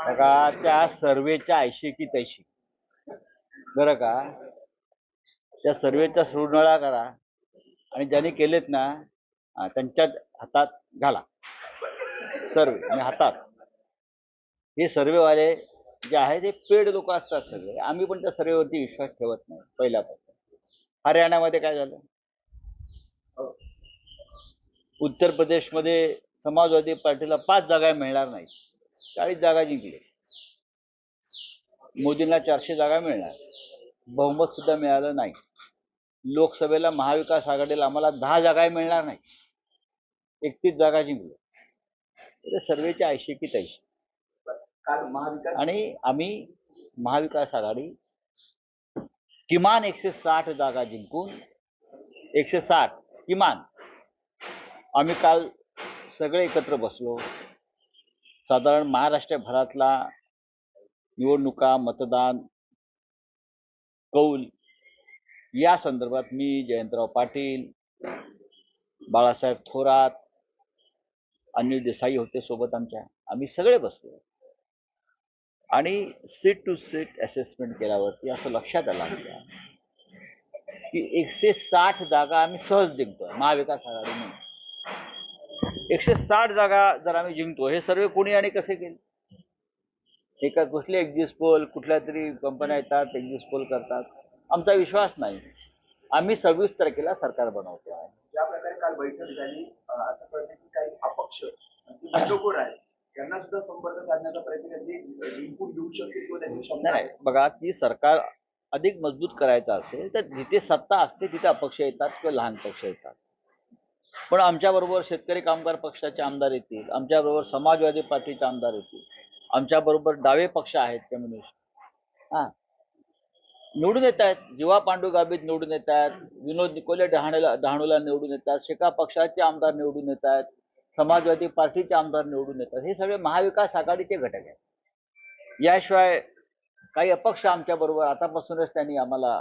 बघा त्या सर्वेच्या ऐशी की तैशी बरं का, त्या सर्वेचा सुरनळा करा आणि ज्यांनी केलेत ना त्यांच्या हातात घाला सर्वे आणि हातात. हे सर्वेवाले जे आहेत ते पेड लोक असतात सगळे. आम्ही पण त्या सर्वेवरती विश्वास ठेवत नाही पहिल्यापासून. हरियाणामध्ये काय झालं, उत्तर प्रदेशमध्ये समाजवादी पार्टीला 5 जागा मिळणार नाही, 40 जागा जिंकले. मोदींना 400 जागा मिळणार, बहुमत सुद्धा मिळालं नाही. लोकसभेला महाविकास आघाडीला आम्हाला 10 जागा मिळणार नाही, 31 जागा जिंकलो. सर्वेची 80 की 83. आणि आम्ही महाविकास आघाडी किमान 160 जागा जिंकून 160 किमान. आम्ही काल सगळे एकत्र बसलो. साधारण महाराष्ट्रभरातला निवडणुका, मतदान, कौल या संदर्भात मी, जयंतराव पाटील, बाळासाहेब थोरात, अनिल देसाई होते सोबत आमच्या. आम्ही सगळे बसलो आणि सीट टू सीट असेसमेंट केल्यावरती असं लक्षात आलं आमच्या की 160 जागा आम्ही सहज जिंकतोय महाविकास आघाडीने. 160 जागा जर आम्ही जिंकतो, हे सर्व कोणी आणि कसे केले? एका कुठले एक्झिट पोल, कुठल्या तरी कंपन्या येतात एक्झिट पोल करतात. आमचा विश्वास नाही. आम्ही 26 तारखेला सरकार बनवतो आहे. ज्या प्रकारे काल बैठक झाली, असं कळतं की काही अपक्ष बंडखोर आहेत त्यांना सुद्धा संपर्क साधण्याचा प्रयत्न इनपुट देऊ शकते किंवा त्यांची क्षमता आहे. बघा, की सरकार अधिक मजबूत करायचं असेल तर जिथे सत्ता असते तिथे अपक्ष येतात किंवा लहान पक्ष येतात. पण आमच्याबरोबर शेतकरी कामगार पक्षाचे आमदार येतील, आमच्याबरोबर समाजवादी पार्टीचे आमदार येतील, आमच्याबरोबर डावे पक्ष आहेत, कम्युनिस्ट निवडून येत आहेत. जीवा पांडू गाबित निवडून येत आहेत, विनोद निकोले डहाणूला निवडून येतात, शेका पक्षाचे आमदार निवडून येत आहेत, समाजवादी पार्टीचे आमदार निवडून येतात. हे सगळे महाविकास आघाडीचे घटक आहेत. याशिवाय काही अपक्ष आमच्या बरोबर आतापासूनच त्यांनी आम्हाला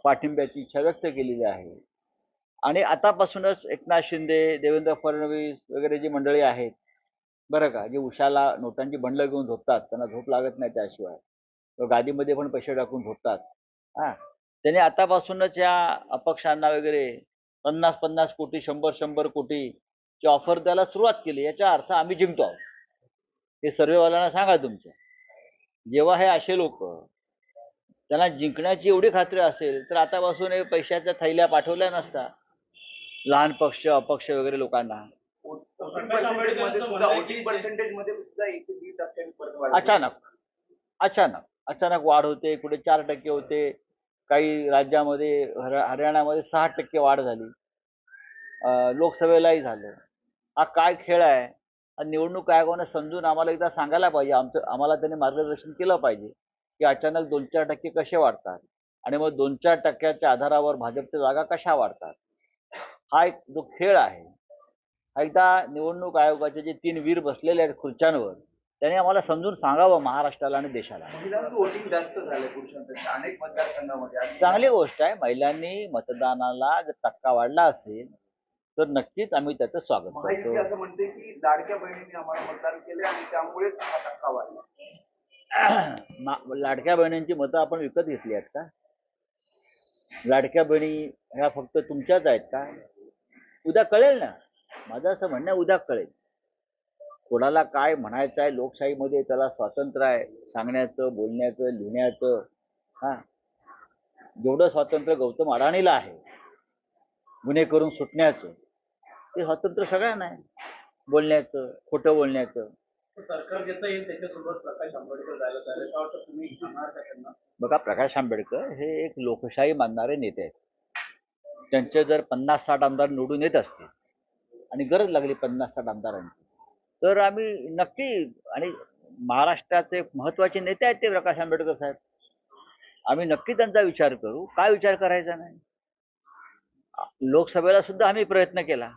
पाठिंब्याची इच्छा व्यक्त केलेली आहे. आणि आतापासूनच एकनाथ शिंदे, देवेंद्र फडणवीस वगैरे जी मंडळी आहेत बरं का, जे उशाला नोटांची बंडलं घेऊन झोपतात, त्यांना झोप लागत नाही त्याशिवाय, गादीमध्ये पण पैसे टाकून झोपतात. त्यांनी आतापासूनच या अपक्षांना वगैरे 50-50 कोटी, 100-100 कोटीची ऑफर द्यायला सुरुवात केली. याचा अर्थ आम्ही जिंकतो आहोत. हे सर्वेवाल्यांना सांगा तुमच्या. जेव्हा हे असे लोक त्यांना जिंकण्याची एवढी खात्री असेल तर आतापासून हे पैशाच्या थैल्या पाठवल्या नसता लहान पक्ष, अपक्ष वगैरे लोकांना. अचानक अचानक अचानक वाढ होते. कुठे 4% होते, काही राज्यामध्ये हरियाणामध्ये 6% वाढ झाली, लोकसभेलाही झालं. हा काय खेळ आहे? निवडणूक आयोगाने समजून आम्हाला एकदा सांगायला पाहिजे. आम्हाला त्यांनी मार्गदर्शन केलं पाहिजे की अचानक 2-4% कसे वाढतात आणि मग 2-4%च्या आधारावर भाजपच्या जागा कशा वाढतात. हा एक जो खेळ आहे, एकदा निवडणूक आयोगाचे जे 3 वीर बसलेले आहेत खुर्च्यांवर, त्यांनी आम्हाला समजून सांगावं महाराष्ट्राला आणि देशाला. वोटिंग जास्त झालंय पुरुषांपेक्षा अनेक मतदारसंघामध्ये. चांगली गोष्ट आहे. महिलांनी मतदानाला जर टक्का वाढला असेल तर नक्कीच आम्ही त्याचं स्वागत करतो. असं म्हणते की लाडक्या बहिणींनी आम्हाला मतदान केले आणि त्यामुळेच हा टक्का वाढला. लाडक्या बहिणींची मतं आपण विकत घेतली आहेत का? लाडक्या बहिणी ह्या फक्त तुमच्याच आहेत का? उद्या कळेल ना. माझं असं म्हणणं, उद्या कळेल कोणाला काय म्हणायचं आहे. लोकशाहीमध्ये त्याला स्वातंत्र्य आहे, सांगण्याचं, बोलण्याचं, लिहिण्याचं. जेवढं स्वातंत्र्य गौतम अडाणीला आहे गुन्हे करून सुटण्याचं, ते स्वातंत्र्य सगळ्यांना आहे, बोलण्याचं, खोटं बोलण्याचं. सरकार ज्याचं येईल त्याच्यासोबत प्रकाश आंबेडकर जायला तयार. तुम्ही सांगणार का त्यांना? बघा, प्रकाश आंबेडकर हे एक लोकशाही मानणारे नेते आहेत. त्यांचे जर 50-60 आमदार निवडून येत असतील आणि गरज लागली 50-60 आमदारांची, तर आम्ही नक्की, आणि महाराष्ट्राचे महत्वाचे नेते आहेत ते प्रकाश आंबेडकर साहेब, आम्ही नक्की त्यांचा विचार करू. काय विचार करायचा नाही? लोकसभेला सुद्धा आम्ही प्रयत्न केला,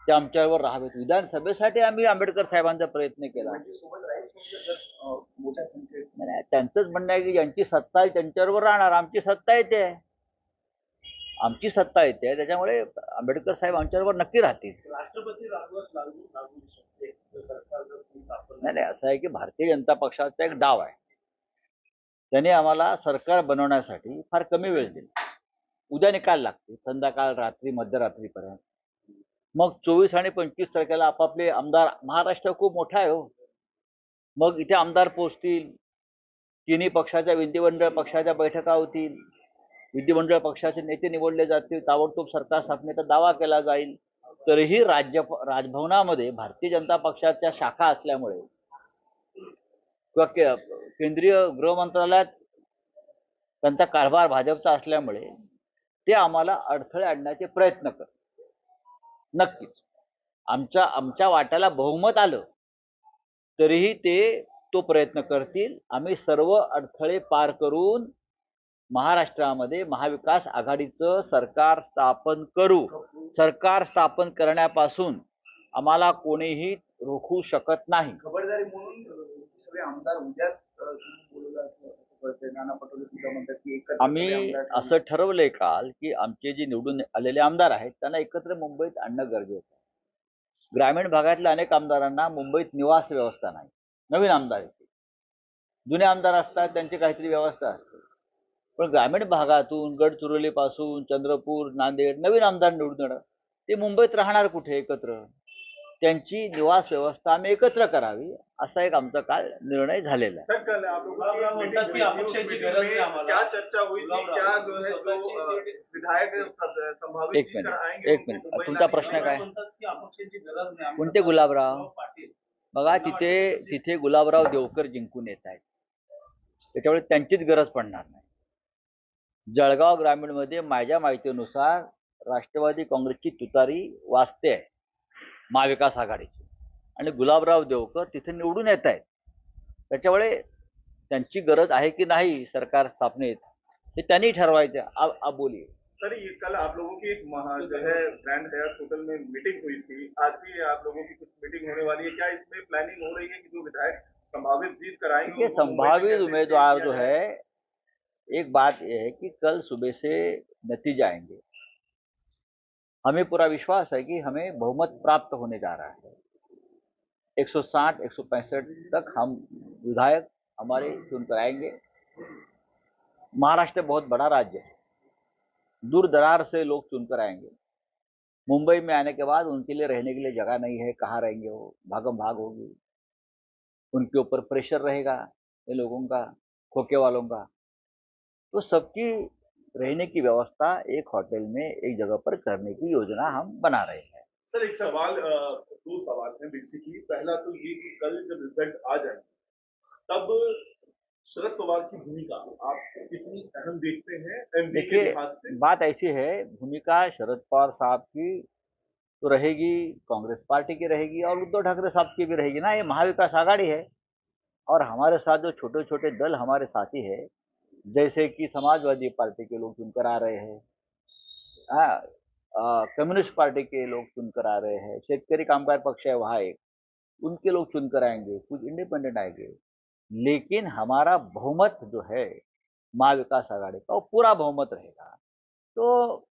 ते आमच्यावर राहावेत. विधानसभेसाठी आम्ही आंबेडकर साहेबांचा प्रयत्न केला. त्यांचंच म्हणणं आहे की ज्यांची सत्ता आहे त्यांच्याबरोबर राहणार. आमची सत्ता येते, आमची सत्ता येते, त्याच्यामुळे आंबेडकर साहेब आमच्याबरोबर नक्की राहतील. राष्ट्रपती राजवट लागू शकते सरकार जर स्थापन नाही नाही, असं आहे की भारतीय जनता पक्षाचा एक डाव आहे. त्याने आम्हाला सरकार बनवण्यासाठी फार कमी वेळ दिला. उद्या निकाल लागते, संध्याकाळ, रात्री, मध्यरात्रीपर्यंत. मग 24 आणि 25 तारखेला आपापले आमदार, महाराष्ट्र खूप मोठा आहे हो, मग इथे आमदार पोहोचतील, तिन्ही पक्षाच्या विधिमंडळ पक्षाच्या बैठका होतील, विधिमंडळ पक्षाचे नेते निवडले जातील, ताबडतोब सरकार स्थापनेचा दावा केला जाईल. तरीही राजभवनामध्ये भारतीय जनता पक्षाच्या शाखा असल्यामुळे किंवा केंद्रीय गृह मंत्रालयात त्यांचा कारभार भाजपचा असल्यामुळे ते आम्हाला अडथळे आणण्याचे प्रयत्न करतात. नक्कीच आमच्या वाट्याला बहुमत आलं तरीही ते तो प्रयत्न करतील. आम्ही सर्व अडथळे पार करून महाराष्ट्रामध्ये महाविकास आघाडीचं सरकार स्थापन करू. सरकार स्थापन करण्यापासून आम्हाला कोणीही रोखू शकत नाही. खबरदारी म्हणून सगळे आमदार उद्याच बोलवलं असं नाना पटोले सुद्धा म्हणतात की एकत्र सगळे आम्ही आमदार असं ठरवलंय काल की आमचे जे निवडून आलेले आमदार आहेत त्यांना एकत्र मुंबईत आणणं गरजेचं आहे. ग्रामीण भागातल्या अनेक आमदारांना मुंबईत निवास व्यवस्था नाही. नवीन आमदार येते, जुने आमदार असतात, त्यांची काहीतरी व्यवस्था असते. पण ग्रामीण भागातून, गडचिरोलीपासून, चंद्रपूर, नांदेड नवीन आमदार निवडून येणं, ते मुंबईत राहणार कुठे एकत्र? त्यांची निवास व्यवस्था आम्ही एकत्र करावी, असा एक आमचा काल निर्णय झालेला आहे. सर, कल आप लोगों की मीटिंग हुई थी, उस मीटिंग में क्या चर्चा हुई थी? क्या जो है जो विधायक संभावित एक जीत मिनिट, आएंगे एक मिनिट. तुमचा प्रश्न काय? कोणते गुलाबराव? बघा, तिथे गुलाबराव देवकर जिंकून येत आहेत, त्याच्यामुळे त्यांचीच गरज पडणार नाही. जळगाव ग्रामीणमध्ये माझ्या माहितीनुसार राष्ट्रवादी काँग्रेसची तुतारी वाजते आहे, महाविकास आघाडीची, आणि गुलाबराव देवकर तिथे निवडून येत आहेत. त्याच्यामुळे त्यांची गरज आहे की नाही सरकार स्थापनेत हे त्यांनी ठरवायचं. आप बोलिए. सर, ये कल आप लोगों की एक जो है ग्रैंड हयात होटल में मीटिंग हुई थी, आज भी आप लोगों की कुछ मीटिंग होने वाली है, क्या इसमें प्लानिंग हो रही है कि जो विधायक संभावित जीत कराएंगे ये संभावित उम्मीदवार जो है, एक बात यह है कि कल सुबह से नतीजे आएंगे. हमें पूरा विश्वास है कि हमें बहुमत प्राप्त होने जा रहा है. 160 165 तक हम विधायक हमारे चुनकर आएंगे. महाराष्ट्र बहुत बड़ा राज्य है, दूर दरार से लोग चुनकर आएंगे. मुंबई में आने के बाद उनके लिए रहने के लिए जगह नहीं है, कहाँ रहेंगे वो, भागम भाग होगी, उनके ऊपर प्रेशर रहेगा ये लोगों का, खोके वालों का. तो सबकी रहने की व्यवस्था एक होटल में एक जगह पर करने की योजना हम बना रहे हैं. सर, एक सवाल, दो सवाल हैं बेसिकली. पहला तो ये कि कल जब रिजल्ट आ जाए तब शरद पवार की भूमिका आप कितनी अहम देखते हैं एमपी के देखिए, लिहाज से? बात ऐसी है, भूमिका शरद पवार साहब की तो रहेगी, कांग्रेस पार्टी की रहेगी और उद्धव ठाकरे साहब की भी रहेगी ना. ये महाविकास आघाड़ी है और हमारे साथ जो छोटे छोटे दल हमारे साथी है, जैसे कि समाजवादी पार्टी के लोग चुनकर आ रहे हैं, कम्युनिस्ट पार्टी के लोग चुनकर आ रहे हैं, शेतकरी कामगार पक्ष है वहाँ एक, उनके लोग चुनकर आएंगे, कुछ इंडिपेंडेंट आएंगे. लेकिन हमारा बहुमत जो है महाविकास आघाड़ी का, वो पूरा बहुमत रहेगा. तो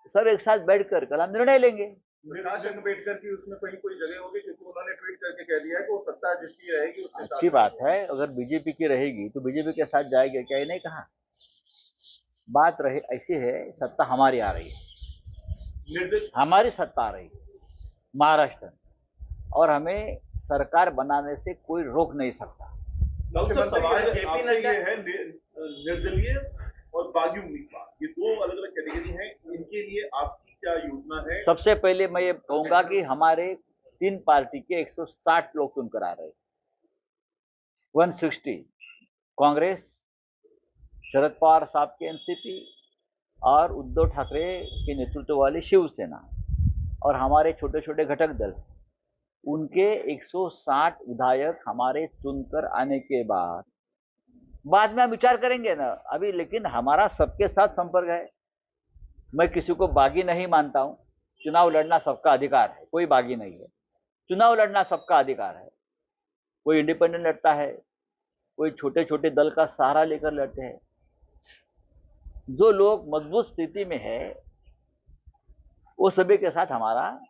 सब एक साथ बैठकर कल हम निर्णय लेंगे. प्रकाश अम्बेडकर की उसमें कहीं कोई जगह होगी, क्योंकि उन्होंने ट्वीट करके कह दिया है कि वो सत्ता जिसकी रहेगी उसके साथ. अच्छी बात है, अगर बीजेपी की रहेगी तो बीजेपी के साथ जाएगी, क्या ये नहीं कहा? बात रहे ऐसी है, सत्ता हमारी आ रही है, हमारी सत्ता आ रही है महाराष्ट्र में, और हमें सरकार बनाने से कोई रोक नहीं सकता. सवाल जेपी नड्डा है, निर्दलीय और बागी उम्मीदवार, ये दो अलग अलग कैटेगरी हैं, इनके लिए आपकी क्या योजना है? सबसे पहले मैं ये कहूंगा कि हमारे 3 पार्टी के 160 लोग चुनकर आ रहे हैं. 160 कांग्रेस, शरद पवार साहब के एनसीपी और उद्धव ठाकरे के नेतृत्व वाली शिवसेना, और हमारे छोटे छोटे घटक दल, उनके 160 विधायक हमारे चुनकर आने के बाद में हम विचार करेंगे ना अभी. लेकिन हमारा सबके साथ संपर्क है. मैं किसी को बागी नहीं मानता हूं. चुनाव लड़ना सबका अधिकार है, कोई बागी नहीं है. चुनाव लड़ना सबका अधिकार है. कोई इंडिपेंडेंट लड़ता है, कोई छोटे छोटे दल का सहारा लेकर लड़ते हैं. जो लोग मजबूत स्थिति में है वो सभी के साथ हमारा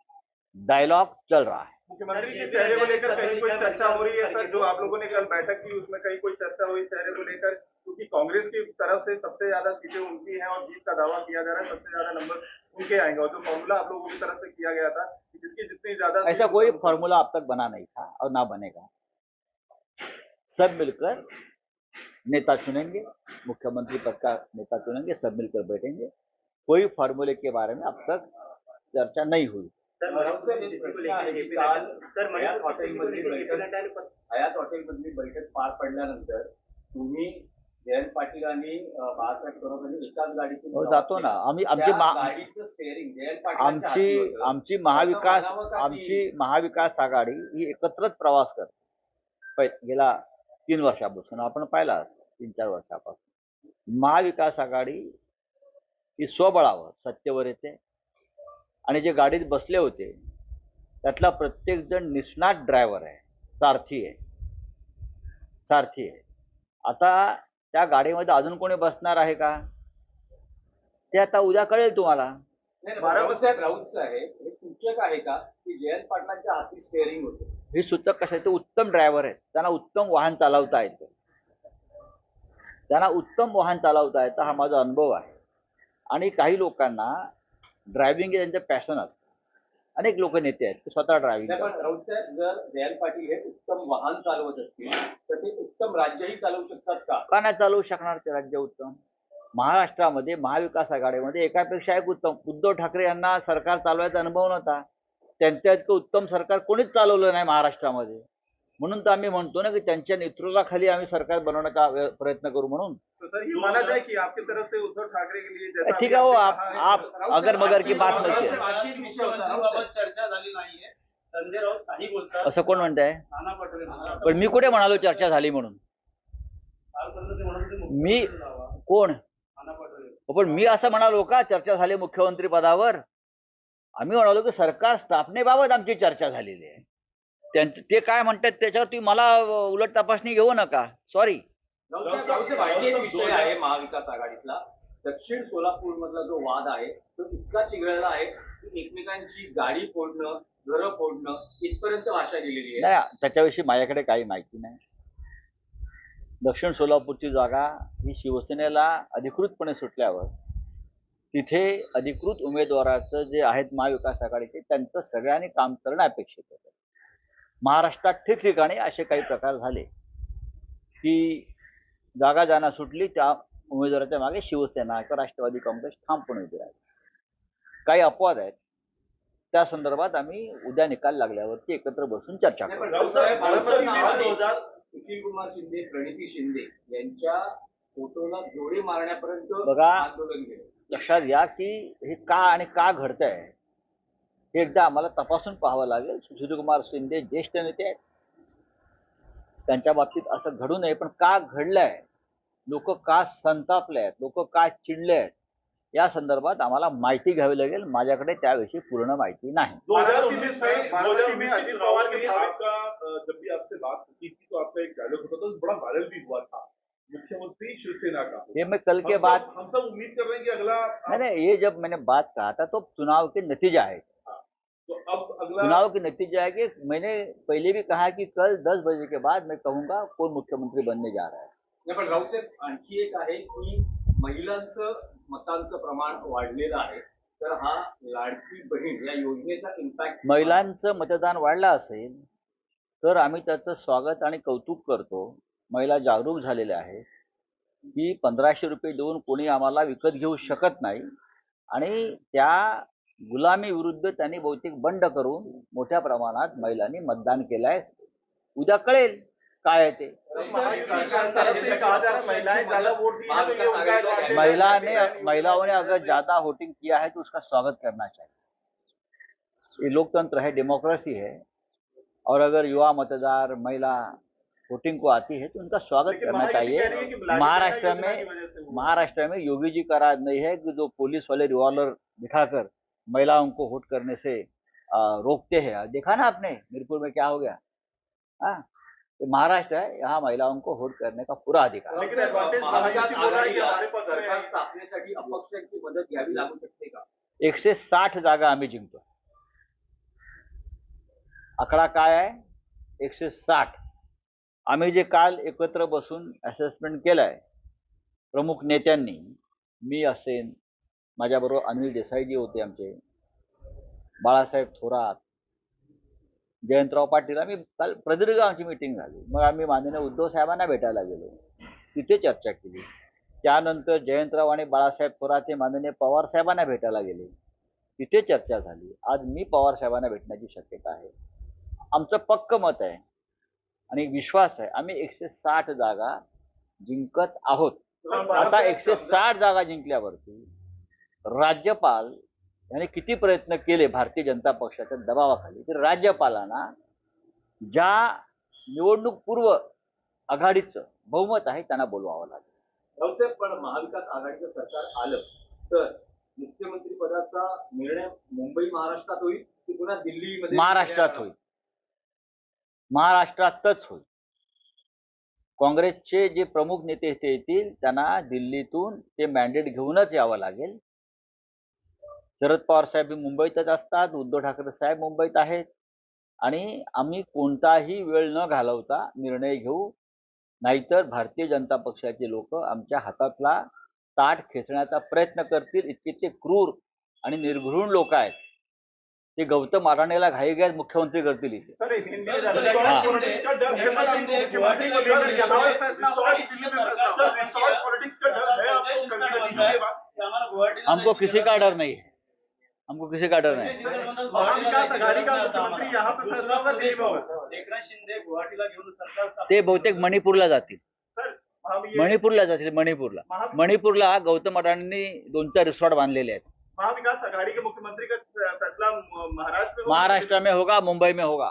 डायलॉग चल रहा है. मुख्यमंत्री के चेहरे को लेकर कहीं कोई चर्चा हो रही है सर? जो आप लोगों ने कल बैठक की उसमें कहीं कोई चर्चा हुई चेहरे को लेकर, क्योंकि कांग्रेस की तरफ से सबसे ज्यादा सीटें उनकी हैं और जीत का दावा किया जा रहा है, सबसे ज्यादा नंबर उनके आएंगे, और जो फॉर्मूला आप लोगों की तरफ से किया गया था कि जिसकी जितनी ज्यादा ऐसा कोई फॉर्मूला अब तक बना नहीं था और ना बनेगा। सब मिलकर नेता चुनेंगे, मुख्यमंत्री पद का नेता चुनेंगे, सब मिलकर बैठेंगे। कोई फॉर्मूले के बारे में अब तक चर्चा नहीं हुई। हयात हॉटेलमधली बैठक पार पडल्यानंतर तुम्ही जयंत पाटील आणि बाळासाहेब थोरात यांनी एकाच गाडीतून हो, जातो ना आम्ही। आमची गाडीचं स्टेअरिंग जयंत पाटील आमची महाविकास आघाडी ही एकत्रच प्रवास करते गेला 3 वर्षापासून आपण पाहिला 3-4 वर्षापासून। महाविकास आघाडी ही स्वबळावर सत्तेवर येते आणि जे गाडीत बसले होते त्यातला प्रत्येक जण निष्णात ड्रायव्हर आहे, सारथी आहे। आता त्या गाडीमध्ये अजून कोणी बसणार आहे का ते आता उद्या कळेल तुम्हाला। राऊतचं आहे हे सूचक आहे का की जयंत पाटलांच्या हाती स्टेअरिंग होते? हे सूचक कसं आहे, ते उत्तम ड्रायव्हर आहेत, त्यांना उत्तम वाहन चालवता येतं, हा माझा अनुभव आहे। आणि काही लोकांना ड्रायव्हिंग हे त्यांचं पॅशन असतं। अनेक लोक नेते आहेत ते स्वतः ड्रायव्हिंग पण राऊत साहेब, जर जयंत पाटील हे उत्तम वाहन चालवत असतील तर ते उत्तम राज्यही चालवू शकतात का नाही चालवू शकणार ते राज्य उत्तम? महाराष्ट्रामध्ये महाविकास आघाडीमध्ये एकापेक्षा एक उत्तम। उद्धव ठाकरे यांना सरकार चालवायचा अनुभव नव्हता, त्यांच्या इतकं उत्तम सरकार कोणीच चालवलं नाही महाराष्ट्रामध्ये। म्हणून तर आम्ही म्हणतो ना की त्यांच्या नेतृत्वाखाली आम्ही सरकार बनवण्याचा प्रयत्न करू म्हणून। सर ये माना जाए कि आपकी तरफ से उद्धव ठाकरे के लिए जैसा ठीक है, वो आप अगर मगर की बात नव्हती चर्चा झाली नाहीये, संजय राऊत काही बोलतात असं कोण म्हणताय? नाना पटोले पण मी कुठे म्हणालो चर्चा झाली म्हणून? मी कोण? पण मी असं म्हणालो का चर्चा झाली मुख्यमंत्री पदावर? आम्ही म्हणालो की सरकार स्थापनेबाबत आमची चर्चा झालेली आहे। त्यांचं ते काय म्हणतात त्याच्यावर तुम्ही मला उलट तपासणी घेऊ नका, सॉरी। एक विषय आहे महाविकास आघाडीतला, दक्षिण सोलापूर मधला जो वाद आहे तो इतका चिघळला आहे की एकमेकांची गाडी फोडणं, घरं फोडणं इथपर्यंत भाषा गेलेली आहे। नाही, त्याच्याविषयी माझ्याकडे काही माहिती नाही। दक्षिण सोलापूरची जागा ही शिवसेनेला अधिकृतपणे सुटल्यावर तिथे अधिकृत उमेदवाराचं जे आहेत महाविकास आघाडीचे त्यांचं सगळ्यांनी काम करणं अपेक्षित होतं। महाराष्ट्रात ठिकठिकाणी असे काही प्रकार झाले की जागा ज्यांना सुटली त्या उमेदवाराच्या मागे शिवसेना किंवा राष्ट्रवादी काँग्रेस ठामपणे उभी राहिली। काही अपवाद आहेत, त्या संदर्भात आम्ही उद्या निकाल लागल्यावरती एकत्र बसून चर्चा करू। सुशील कुमार शिंदे, प्रणिती शिंदे यांच्या फोटोला जोडे मारण्यापर्यंत बघा, आंदोलन केलं। लक्षात घ्या की हे का घडतंय हे एकदा आम्हाला तपासून पाहावं लागेल। सुशीलकुमार शिंदे ज्येष्ठ नेते आहेत, त्यांच्या बाबतीत असं घडू नये, पण का घडलंय, लोक का संतापले आहेत, लोक का चिडले आहेत, या संदर्भात आम्हाला माहिती घ्यावी लागेल। माझ्याकडे त्याविषयी पूर्ण माहिती नहीं। 2019 में अजित पवार के आपका जब भी आपसे बात होती थी तो आपका एक डायलॉग होता था, बड़ा वायरल भी हुआ था, मुख्यमंत्री शिवसेना का। ये मैं कल के बाद हम सब उम्मीद कर रहे हैं कि अगला नहीं, ये जब मैंने बात कहा था तो चुनाव के नतीजा है, तो अब अगला चुनाव के नतीजा है कि मैंने पहले भी कहा कि कल 10 बजे के बाद मैं कहूंगा कौन मुख्यमंत्री बनने जा रहा है। पण राऊत साहेब, आणखी एक आहे की महिलांचं मतांचं प्रमाण वाढलेलं आहे, तर हा लाडकी बहीण या योजनेचा इम्पॅक्ट महिलांचं मतदान वाढलं असेल तर आम्ही त्याचं स्वागत आणि कौतुक करतो। महिला जागरूक झालेल्या आहेत की 1500 रुपये देऊन कोणी आम्हाला विकत घेऊ शकत नाही आणि त्या गुलामी विरुद्ध त्यांनी बहुतेक बंड करून मोठ्या प्रमाणात महिलांनी मतदान केलंय। उद्या कळेल काय आहे ते। महिलाओं ने अगर ज्यादा वोटिंग किया है तो उसका स्वागत करना चाहिए। ये लोकतंत्र है, डेमोक्रेसी है, और अगर युवा मतदार महिला वोटिंग को आती है तो उनका स्वागत करना चाहिए। महाराष्ट्र में योगी जी का राज नहीं है कि जो पुलिस वाले रिवॉल्वर दिखाकर महिलाओं को वोट करने से रोकते हैं। देखा ना आपने मीरपुर में क्या हो गया। हाँ, तो महाराष्ट्र है, यहाँ महिलाओं को वोट करने का पूरा अधिकार है। सरकार स्थापनेसाठी अपक्षांची मदत घ्यावी लागू शकते का? 160 जागा आम्ही जिंकतो। आकडा काय आहे 160. आम्ही जे काल एकत्र बसून असेसमेंट केलंय प्रमुख नेत्यांनी, मी असेन, माझ्याबरोबर अनिल देसाईजी होते, आमचे बाळासाहेब थोरात, जयंतराव पाटील, आम्ही काल प्रदीर्घ आमची मीटिंग झाली. मग आम्ही माननीय उद्धव साहेबांना भेटायला गेलो, तिथे चर्चा केली. त्यानंतर जयंतराव आणि बाळासाहेब थोरात हे माननीय पवार साहेबांना भेटायला गेले, तिथे चर्चा झाली. आज मी पवार साहेबांना भेटण्याची शक्यता आहे. आमचं पक्क मत आहे आणि विश्वास आहे, आम्ही 160 जागा जिंकत आहोत. आता 160 जागा जिंकल्यावरती राज्यपाल यांनी किती प्रयत्न केले भारतीय जनता पक्षाच्या दबावाखाली, तर राज्यपालांना ज्या निवडणूक पूर्व आघाडीचं बहुमत आहे त्यांना बोलवावं लागेल. राऊतसाहेब, पण महाविकास आघाडीचं सरकार आलं तर मुख्यमंत्री पदाचा निर्णय मुंबई महाराष्ट्रात होईल की पुन्हा दिल्लीमध्ये? महाराष्ट्रात होईल, महाराष्ट्रातच होईल. काँग्रेसचे जे प्रमुख नेते ते येतील, त्यांना दिल्लीतून ते मॅन्डेट घेऊनच यावं लागेल. शरद पवार साहेब मुंबईतच असतात, उद्धव ठाकरे साहेब मुंबईत आहेत आणि आम्ही कोणताही वेळ न घालवता निर्णय घेऊ, नाहीतर भारतीय जनता पक्षाचे लोक आमच्या हातातला ताट खेचण्याचा प्रयत्न करतील. इतके ते क्रूर आणि निर्घृण लोक आहेत. ते गौतम अडाणीला घाईघाईत मुख्यमंत्री करतील इथे. सर, पॉलिटिक्स का डर है सर, मुख्यमंत्री को सर यहाँ पे फैसला होगा कि दिल्ली में फैसला होगा? रिसॉर्ट पॉलिटिक्स का डर है आपको कल के बाद? हमको किसी का डर नहीं है, हमको किसी का डर नहीं. महाविकास आघाडी का मुख्यमंत्री यहाँ पे फैसला होगा, दिल्ली में होगा? एकनाथ शिंदे गुवाहाटीला घेऊन सरकार ते बहुतेक मणिपूरला जातील, सर, हम ये मणिपूरला जातील. मणिपूरला गौतम अडाणींनी 2-4 रिसॉर्ट बांधलेले आहेत. महाविकास आघाड़ी के मुख्यमंत्री का फैसला महाराष्ट्र में होगा? महाराष्ट्र में होगा, मुंबई में होगा.